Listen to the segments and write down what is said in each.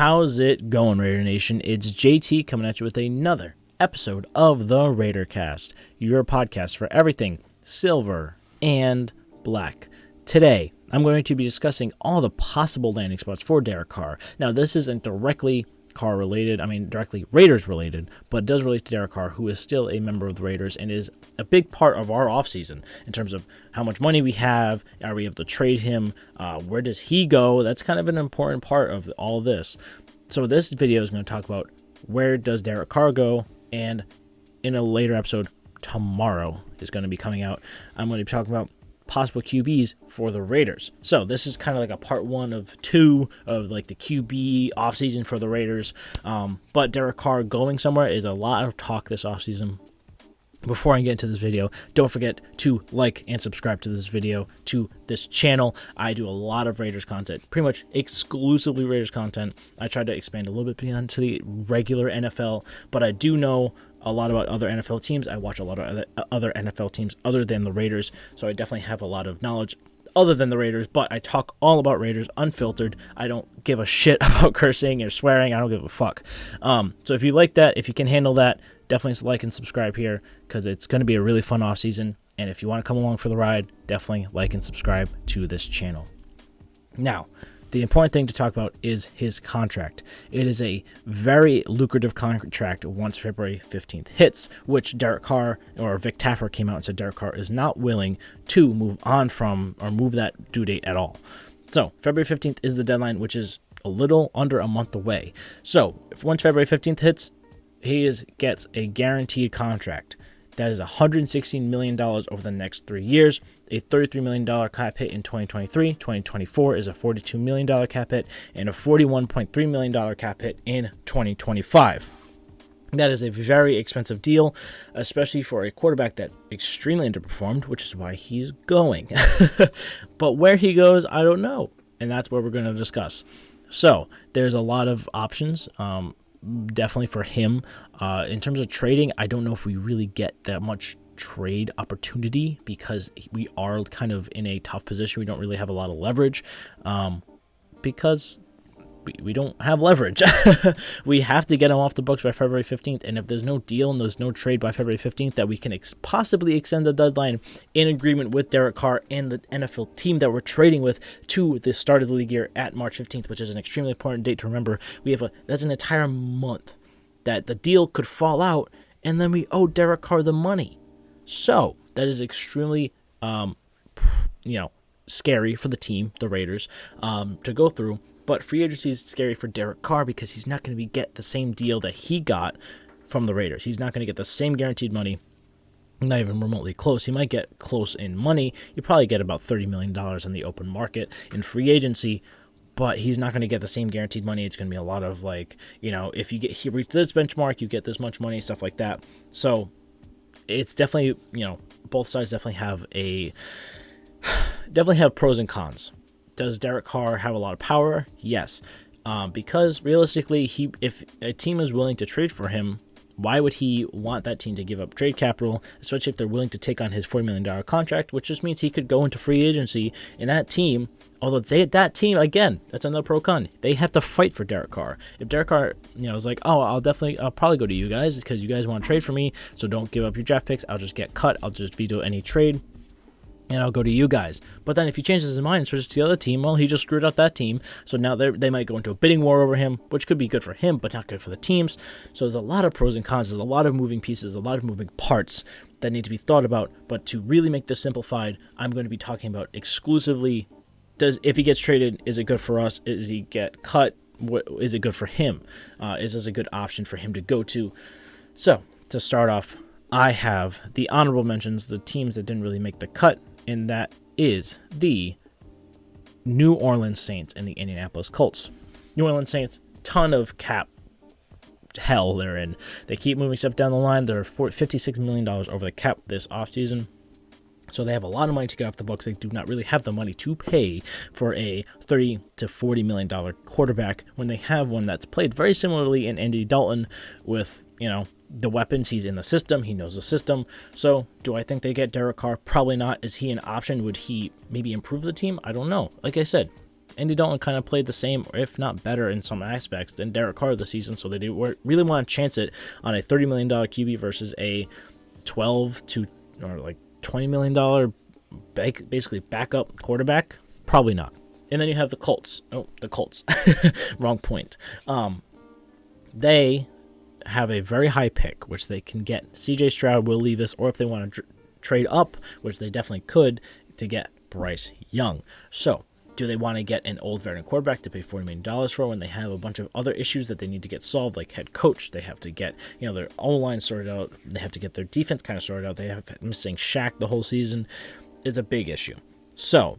How's it going, Raider Nation? It's JT coming at you with another episode of the Raider Cast, your podcast for everything silver and black. Today, I'm going to be discussing all the possible landing spots for Derek Carr. Now, this isn't directly Carr related, directly Raiders related, but it does relate to Derek Carr, who is still a member of the Raiders and is a big part of our offseason in terms of how much money we have. Are we able to trade him? Where does he go? That's kind of an important part of all this. So this video is going to talk about where does Derek Carr go, and in a later episode tomorrow is going to be coming out, I'm going to be talking about possible QBs for the Raiders. So this is kind of like a part 1 of 2 of like the QB offseason for the Raiders. But Derek Carr going somewhere is a lot of talk this offseason. Before I get into this video, don't forget to like and subscribe to this video, to this channel. I do a lot of Raiders content, pretty much exclusively Raiders content. I try to expand a little bit beyond to the regular NFL, but I do know a lot about other NFL teams. I watch a lot of other NFL teams other than the Raiders, so I definitely have a lot of knowledge other than the Raiders, but I talk all about Raiders unfiltered. I don't give a shit about cursing or swearing. I don't give a fuck. So if you like that, if you can handle that, definitely like and subscribe here, because it's going to be a really fun off season. And if you want to come along for the ride, definitely like and subscribe to this channel. Now, the important thing to talk about is his contract. It is a very lucrative contract once February 15th hits, which Derek Carr, or Vic Taffer, came out and said Derek Carr is not willing to move on from or move that due date at all. So February 15th is the deadline, which is a little under a month away. So if once February 15th hits, he gets a guaranteed contract. That is $116 million over the next 3 years, a $33 million cap hit in 2023. 2024 is a $42 million cap hit, and a $41.3 million cap hit in 2025. That is a very expensive deal, especially for a quarterback that extremely underperformed, which is why he's going. But where he goes, I don't know, and that's what we're going to discuss. So there's a lot of options. Definitely for him. In terms of trading, I don't know if we really get that much trade opportunity because we are kind of in a tough position. We don't really have a lot of leverage because we don't have leverage. We have to get him off the books by February 15th, and if there's no deal and there's no trade by February 15th that we can possibly extend the deadline in agreement with Derek Carr and the NFL team that we're trading with to the start of the league year at March 15th, which is an extremely important date to remember. That's an entire month that the deal could fall out, and then we owe Derek Carr the money. So that is extremely, scary for the team, the Raiders, to go through. But free agency is scary for Derek Carr because he's not going to get the same deal that he got from the Raiders. He's not going to get the same guaranteed money, not even remotely close. He might get close in money. You probably get about $30 million in the open market in free agency, but he's not going to get the same guaranteed money. It's going to be a lot of if you reach this benchmark, you get this much money, stuff like that. So it's definitely, both sides definitely have pros and cons. Does Derek Carr have a lot of power? Yes. Because realistically, if a team is willing to trade for him, why would he want that team to give up trade capital, especially if they're willing to take on his $40 million contract, which just means he could go into free agency, and that team, that team, again, that's another pro con. They have to fight for Derek Carr. If Derek Carr, is like, oh, I'll probably go to you guys because you guys want to trade for me, so don't give up your draft picks. I'll just get cut. I'll just veto any trade, and I'll go to you guys. But then if he changes his mind and switches to the other team, well, he just screwed out that team. So now they might go into a bidding war over him, which could be good for him, but not good for the teams. So there's a lot of pros and cons. There's a lot of moving pieces, a lot of moving parts that need to be thought about. But to really make this simplified, I'm going to be talking about exclusively, if he gets traded, is it good for us? Is he get cut? Is it good for him? Is this a good option for him to go to? So to start off, I have the honorable mentions, the teams that didn't really make the cut, and that is the New Orleans Saints and the Indianapolis Colts. New Orleans Saints, ton of cap hell they're in. They keep moving stuff down the line. They're $56 million over the cap this offseason. So they have a lot of money to get off the books. They do not really have the money to pay for a $30 to $40 million quarterback when they have one that's played very similarly in Andy Dalton with, the weapons. He's in the system. He knows the system. So do I think they get Derek Carr? Probably not. Is he an option? Would he maybe improve the team? I don't know. Like I said, Andy Dalton kind of played the same, or if not better in some aspects, than Derek Carr this season, so they really want to chance it on a $30 million QB versus a $12 or like $20 million basically backup quarterback. Probably not. And then you have the Colts. Oh, the Colts. Wrong point. They have a very high pick, which they can get CJ Stroud, Will Levis, or if they want to trade up, which they definitely could, to get Bryce Young. So, do they want to get an old veteran quarterback to pay $40 million for when they have a bunch of other issues that they need to get solved, like head coach? They have to get, their O-line sorted out. They have to get their defense kind of sorted out. They have missing Shaq the whole season. It's a big issue. So,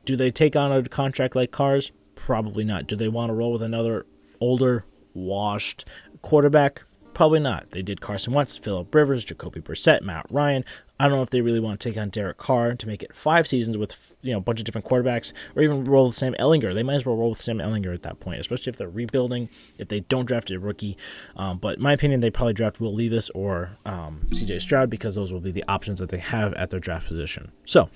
do they take on a contract like Carr's? Probably not. Do they want to roll with another older, washed quarterback? Probably not. They did Carson Wentz, Phillip Rivers, Jacoby Brissett, Matt Ryan. I don't know if they really want to take on Derek Carr to make it 5 seasons with a bunch of different quarterbacks, or even roll with Sam Ehlinger. They might as well roll with Sam Ehlinger at that point, especially if they're rebuilding, if they don't draft a rookie. But in my opinion, they probably draft Will Levis or CJ Stroud, because those will be the options that they have at their draft position. So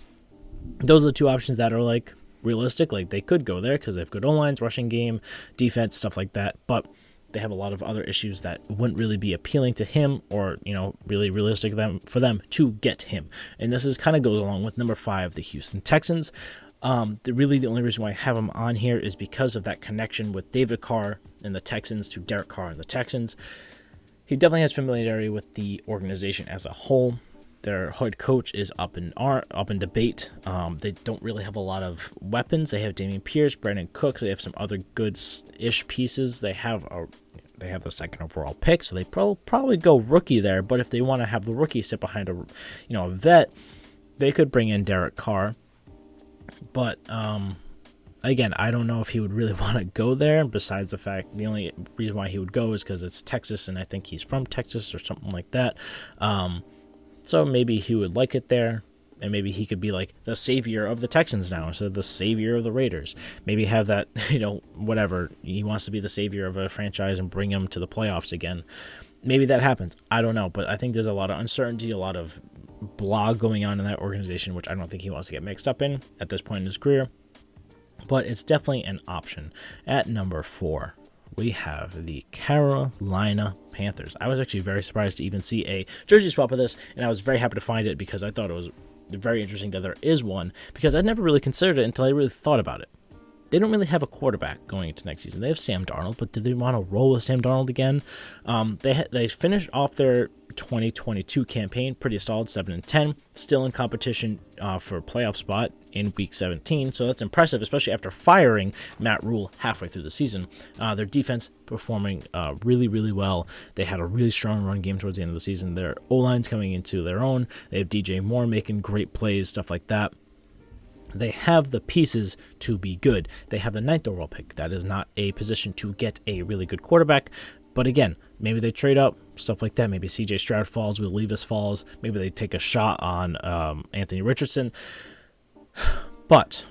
those are the two options that are like realistic. Like they could go there because they have good O-lines, rushing game, defense, stuff like that. But they have a lot of other issues that wouldn't really be appealing to him, or really realistic for them to get him. And this is kind of goes along with number 5, the Houston Texans. The only reason why I have him on here is because of that connection with David Carr and the Texans to Derek Carr and the Texans. He definitely has familiarity with the organization as a whole. Their head coach is up in debate. They don't really have a lot of weapons. They have Dameon Pierce, Brandon Cooks. They have some other good-ish pieces. They have the second overall pick, so they probably go rookie there. But if they want to have the rookie sit behind a vet, they could bring in Derek Carr. But again, I don't know if he would really want to go there. Besides the fact, the only reason why he would go is because it's Texas, and I think he's from Texas or something like that. So maybe he would like it there, and maybe he could be like the savior of the Texans now instead of the savior of the Raiders. Maybe have that, whatever. He wants to be the savior of a franchise and bring them to the playoffs again. Maybe that happens. I don't know, but I think there's a lot of uncertainty, a lot of blah going on in that organization, which I don't think he wants to get mixed up in at this point in his career. But it's definitely an option. At number 4, we have the Carolina Panthers. I was actually very surprised to even see a jersey swap of this, and I was very happy to find it because I thought it was very interesting that there is one, because I'd never really considered it until I really thought about it. They don't really have a quarterback going into next season. They have Sam Darnold, but do they want to roll with Sam Darnold again? They finished off their 2022 campaign pretty solid, 7-10, still in competition for a playoff spot in Week 17. So that's impressive, especially after firing Matt Rule halfway through the season. Their defense performing really, really well. They had a really strong run game towards the end of the season. Their O-line's coming into their own. They have DJ Moore making great plays, stuff like that. They have the pieces to be good. They have the 9th overall pick. That is not a position to get a really good quarterback. But again, maybe they trade up, stuff like that. Maybe CJ Stroud falls, Will Levis falls. Maybe they take a shot on Anthony Richardson. But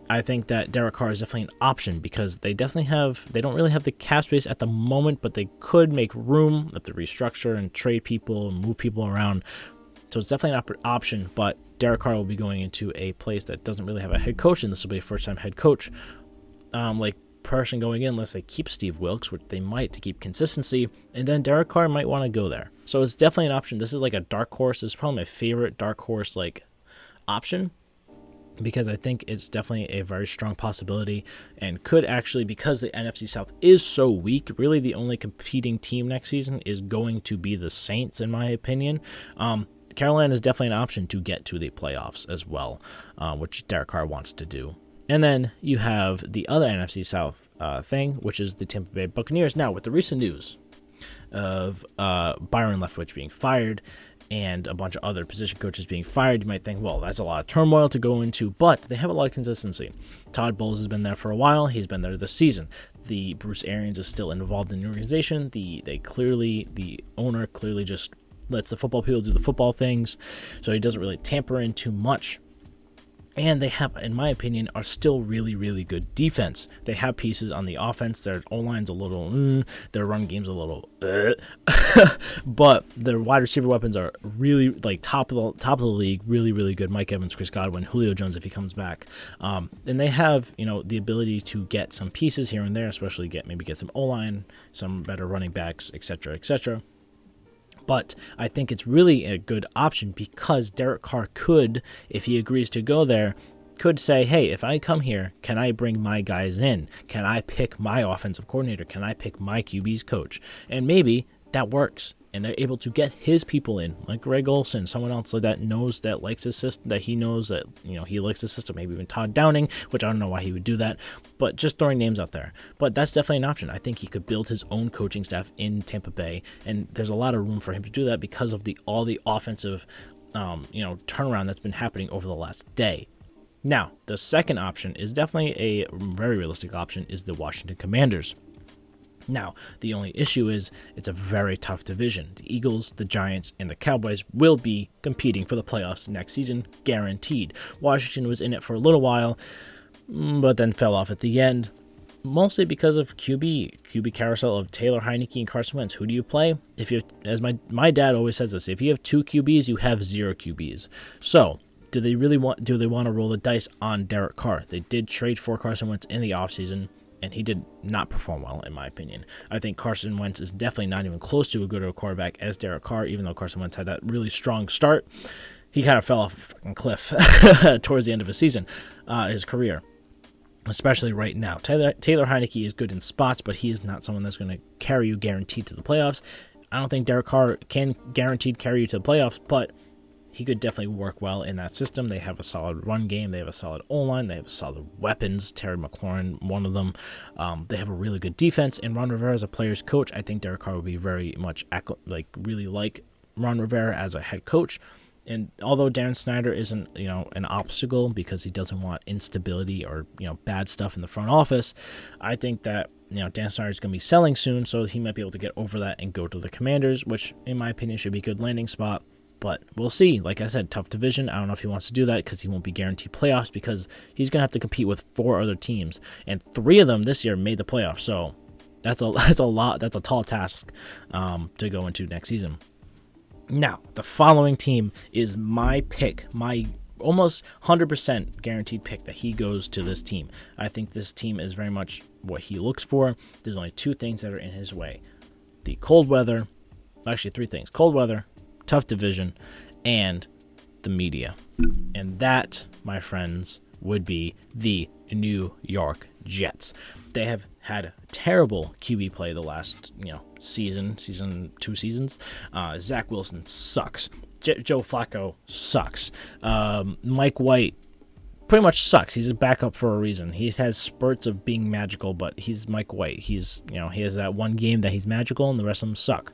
I think that Derek Carr is definitely an option, because they don't really have the cap space at the moment, but they could make room if they restructure and trade people and move people around. So it's definitely an option, but Derek Carr will be going into a place that doesn't really have a head coach, and this will be a first-time head coach person going in, unless they keep Steve Wilkes, which they might to keep consistency, and then Derek Carr might want to go there. So it's definitely an option. This is like a dark horse. This is probably my favorite dark horse option, because I think it's definitely a very strong possibility, and could actually, because the NFC South is so weak, really the only competing team next season is going to be the Saints, in my opinion. Carolina is definitely an option to get to the playoffs as well, which Derek Carr wants to do. And then you have the other NFC South thing, which is the Tampa Bay Buccaneers. Now, with the recent news of Byron Leftwich being fired and a bunch of other position coaches being fired, you might think, well, that's a lot of turmoil to go into, but they have a lot of consistency. Todd Bowles has been there for a while. He's been there this season. The Bruce Arians is still involved in the organization. The owner clearly just lets the football people do the football things, so he doesn't really tamper in too much. And they have, in my opinion, are still really, really good defense. They have pieces on the offense. Their O-line's a little, their run game's a little, but their wide receiver weapons are really like top of the league. Really, really good. Mike Evans, Chris Godwin, Julio Jones if he comes back. And they have, the ability to get some pieces here and there, especially get some O-line, some better running backs, etc., etc. But I think it's really a good option because Derek Carr could, if he agrees to go there, could say, hey, if I come here, can I bring my guys in? Can I pick my offensive coordinator? Can I pick my QB's coach? And maybe that works. And they're able to get his people in, like Greg Olsen, someone else like that knows that likes his system, that he knows that, he likes the system, maybe even Todd Downing, which I don't know why he would do that, but just throwing names out there. But that's definitely an option. I think he could build his own coaching staff in Tampa Bay, and there's a lot of room for him to do that because of all the offensive, turnaround that's been happening over the last day. Now, the second option is definitely a very realistic option, is the Washington Commanders. Now, the only issue is it's a very tough division. The Eagles, the Giants, and the Cowboys will be competing for the playoffs next season, guaranteed. Washington was in it for a little while, but then fell off at the end, mostly because of QB carousel of Taylor Heineke and Carson Wentz. Who do you play? If you, as my dad always says this, if you have 2 QBs, you have 0 QBs. So, do they want to roll the dice on Derek Carr? They did trade for Carson Wentz in the offseason, and he did not perform well, in my opinion. I think Carson Wentz is definitely not even close to a good quarterback as Derek Carr, even though Carson Wentz had that really strong start. He kind of fell off a fucking cliff towards the end of his season, his career, especially right now. Taylor Heineke is good in spots, but he is not someone that's going to carry you guaranteed to the playoffs. I don't think Derek Carr can guaranteed carry you to the playoffs, but he could definitely work well in that system. They have a solid run game. They have a solid O-line. They have solid weapons. Terry McLaurin, one of them. They have a really good defense. And Ron Rivera as a player's coach, I think Derek Carr would be very much really like Ron Rivera as a head coach. And although Darren Snyder isn't, an obstacle because he doesn't want instability or, bad stuff in the front office, I think that, Dan Snyder is going to be selling soon, so he might be able to get over that and go to the Commanders, which, in my opinion, should be a good landing spot. But we'll see. Like I said, tough division. I don't know if he wants to do that because he won't be guaranteed playoffs because he's going to have to compete with 4 other teams. And 3 of them this year made the playoffs. So that's a lot. That's a tall task to go into next season. Now, the following team is my pick, my almost 100% guaranteed pick that he goes to this team. I think this team is very much what he looks for. There's only 2 things that are in his way. The cold weather. Actually, 3 things. Cold weather, tough division, and the media. And that, my friends, would be the New York Jets. They have had terrible QB play the last, 2 seasons. Zach Wilson sucks. Joe Flacco sucks. Mike White pretty much sucks. He's a backup for a reason. He has spurts of being magical, but he's Mike White. He's, he has that one game that he's magical, and the rest of them suck.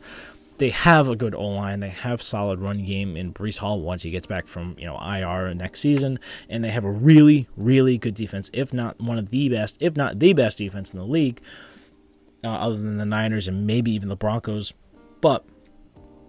They have a good O-line. They have solid run game in Breece Hall once he gets back from, IR next season. And they have a really, really good defense, if not one of the best, if not the best defense in the league, other than the Niners and maybe even the Broncos. But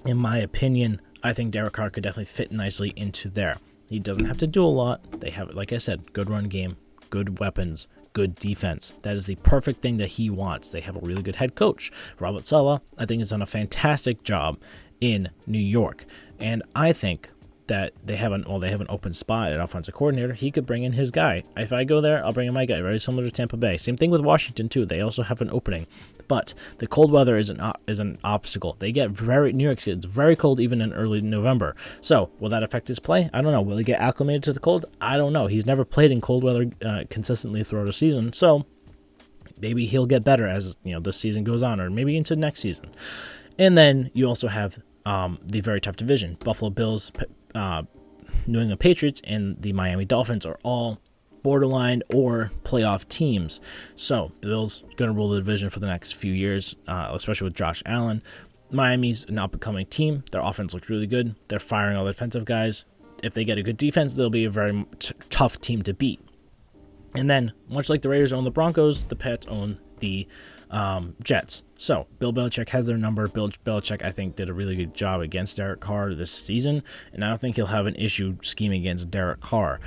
in my opinion, I think Derek Carr could definitely fit nicely into there. He doesn't have to do a lot. They have, like I said, good run game, good weapons, good defense. That is the perfect thing that he wants. They have a really good head coach. Robert Saleh, I think, has done a fantastic job in New York. And I think that they have an open spot at offensive coordinator. He could bring in his guy. If I go there, I'll bring in my guy. Very similar to Tampa Bay. Same thing with Washington too. They also have an opening, but the cold weather is an obstacle. They get New York. It's very cold even in early November. So will that affect his play? I don't know. Will he get acclimated to the cold? I don't know. He's never played in cold weather consistently throughout a season. So maybe he'll get better as this season goes on, or maybe into next season. And then you also have the very tough division. Buffalo Bills, New England Patriots, and the Miami Dolphins are all borderline or playoff teams. So Bills going to rule the division for the next few years, especially with Josh Allen. Miami's an up-and-coming team. Their offense looks really good. They're firing all the defensive guys. If they get a good defense, they'll be a very tough team to beat. And then, much like the Raiders own the Broncos, the Pats own the Jets. So Bill Belichick has their number. Bill Belichick, I think, did a really good job against Derek Carr this season, and I don't think he'll have an issue scheming against Derek Carr.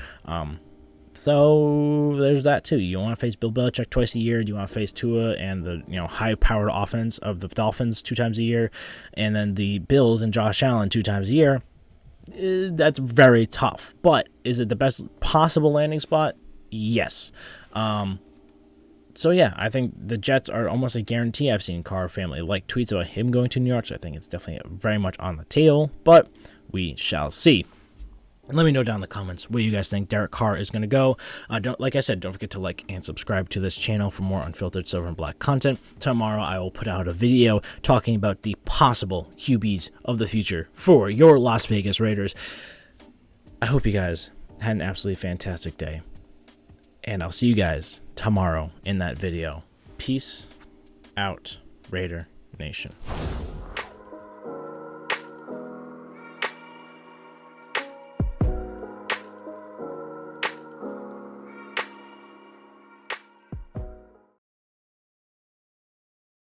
So there's that too. You want to face Bill Belichick twice a year. Do you want to face Tua and the high-powered offense of the Dolphins 2 times a year, and then the Bills and Josh Allen 2 times a year? That's very tough. But is it the best possible landing spot? Yes. So yeah, I think the Jets are almost a guarantee. I've seen Carr family like tweets about him going to New York, so I think it's definitely very much on the table. But we shall see. Let me know down in the comments where you guys think Derek Carr is going to go. Like I said, don't forget to like and subscribe to this channel for more unfiltered silver and black content. Tomorrow I will put out a video talking about the possible QBs of the future for your Las Vegas Raiders. I hope you guys had an absolutely fantastic day. And I'll see you guys tomorrow in that video. Peace out, Raider Nation.